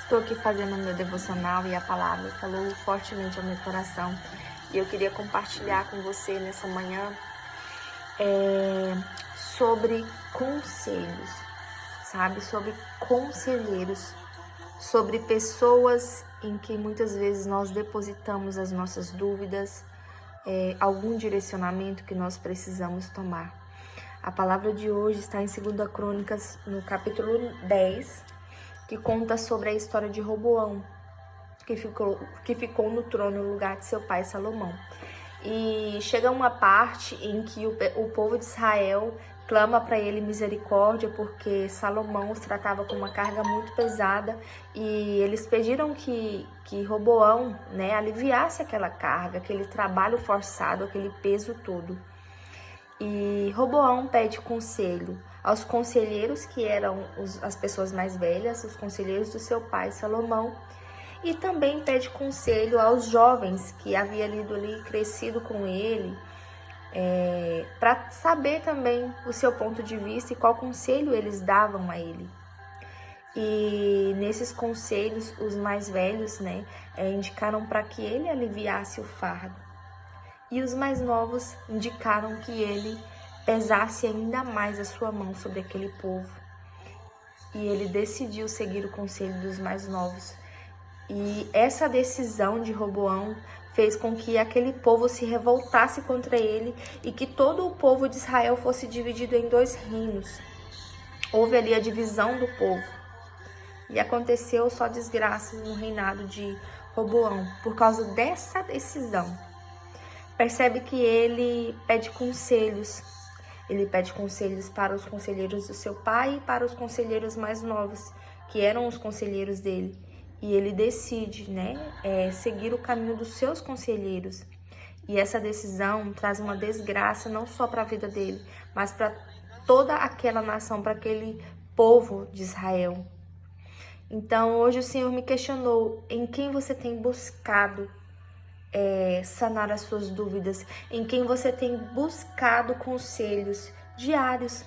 Estou aqui fazendo o meu devocional e a palavra falou fortemente ao meu coração. E eu queria compartilhar com você nessa manhã sobre conselhos, sabe? Sobre conselheiros, sobre pessoas em que muitas vezes nós depositamos as nossas dúvidas, algum direcionamento que nós precisamos tomar. A palavra de hoje está em 2 Crônicas, no capítulo 10, que conta sobre a história de Roboão, que ficou no trono no lugar de seu pai Salomão. E chega uma parte em que o povo de Israel clama para ele misericórdia, porque Salomão os tratava com uma carga muito pesada, e eles pediram que Roboão, aliviasse aquela carga, aquele trabalho forçado, aquele peso todo. E Roboão pede conselho aos conselheiros, que eram as pessoas mais velhas, os conselheiros do seu pai Salomão, e também pede conselho aos jovens que havia lido ali, crescido com ele, para saber também o seu ponto de vista e qual conselho eles davam a ele. E nesses conselhos, os mais velhos indicaram para que ele aliviasse o fardo. E os mais novos indicaram que ele pesasse ainda mais a sua mão sobre aquele povo. E ele decidiu seguir o conselho dos mais novos. E essa decisão de Roboão fez com que aquele povo se revoltasse contra ele e que todo o povo de Israel fosse dividido em 2 reinos. Houve ali a divisão do povo. E aconteceu só desgraças no reinado de Roboão por causa dessa decisão. Percebe que ele pede conselhos. Ele pede conselhos para os conselheiros do seu pai e para os conselheiros mais novos, que eram os conselheiros dele. E ele decide, seguir o caminho dos seus conselheiros. E essa decisão traz uma desgraça não só para a vida dele, mas para toda aquela nação, para aquele povo de Israel. Então, hoje o Senhor me questionou: em quem você tem buscado sanar as suas dúvidas, em quem você tem buscado conselhos diários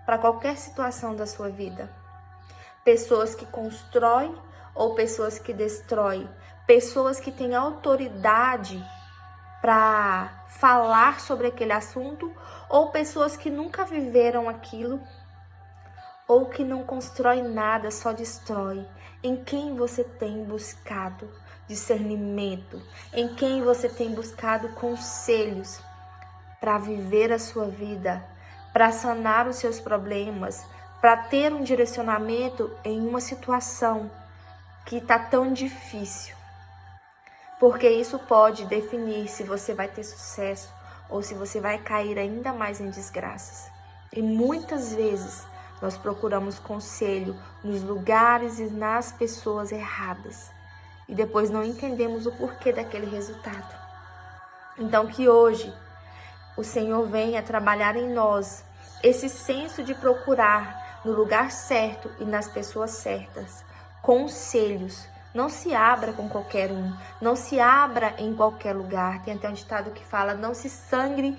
para qualquer situação da sua vida? Pessoas que constroem ou pessoas que destroem? Pessoas que têm autoridade para falar sobre aquele assunto, ou pessoas que nunca viveram aquilo, ou que não constrói nada, só destrói? Em quem você tem buscado discernimento? Em quem você tem buscado conselhos para viver a sua vida, para sanar os seus problemas, para ter um direcionamento em uma situação que está tão difícil? Porque isso pode definir se você vai ter sucesso ou se você vai cair ainda mais em desgraças. E muitas vezes nós procuramos conselho nos lugares e nas pessoas erradas. E depois não entendemos o porquê daquele resultado. Então que hoje o Senhor venha trabalhar em nós esse senso de procurar no lugar certo e nas pessoas certas conselhos. Não se abra com qualquer um, não se abra em qualquer lugar. Tem até um ditado que fala: não se sangre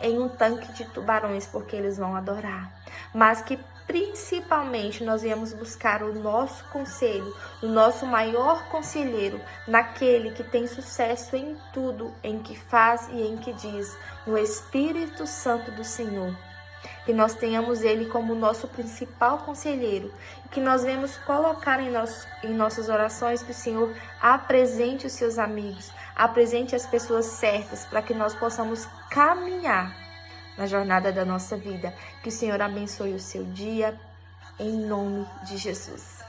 em um tanque de tubarões, porque eles vão adorar. Mas que principalmente nós viemos buscar o nosso conselho, o nosso maior conselheiro, naquele que tem sucesso em tudo, em que faz e em que diz, no Espírito Santo do Senhor. Que nós tenhamos ele como nosso principal conselheiro, e que nós venhamos colocar em nossas orações que o Senhor apresente os seus amigos, apresente as pessoas certas, para que nós possamos caminhar na jornada da nossa vida. Que o Senhor abençoe o seu dia, em nome de Jesus.